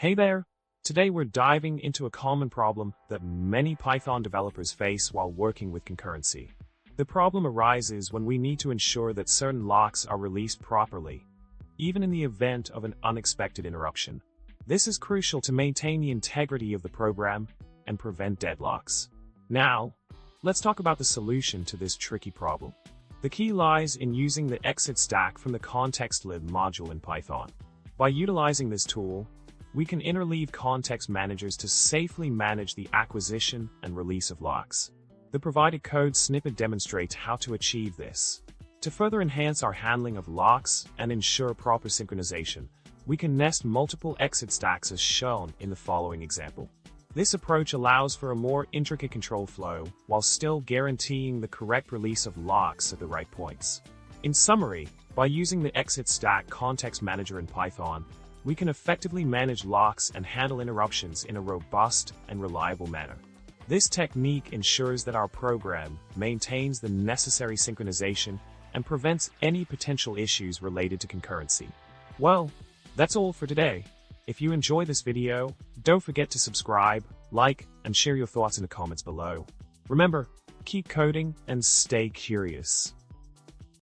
Hey there! Today we're diving into a common problem that many Python developers face while working with concurrency. The problem arises when we need to ensure that certain locks are released properly, even in the event of an unexpected interruption. This is crucial to maintain the integrity of the program and prevent deadlocks. Now, let's talk about the solution to this tricky problem. The key lies in using the ExitStack from the contextmanager module in Python. By utilizing this tool, we can interleave context managers to safely manage the acquisition and release of locks. The provided code snippet demonstrates how to achieve this. To further enhance our handling of locks and ensure proper synchronization, we can nest multiple exit stacks as shown in the following example. This approach allows for a more intricate control flow while still guaranteeing the correct release of locks at the right points. In summary, by using the ExitStack context manager in Python, we can effectively manage locks and handle interruptions in a robust and reliable manner. This technique ensures that our program maintains the necessary synchronization and prevents any potential issues related to concurrency. Well, that's all for today. If you enjoy this video, don't forget to subscribe, like, and share your thoughts in the comments below. Remember, keep coding and stay curious.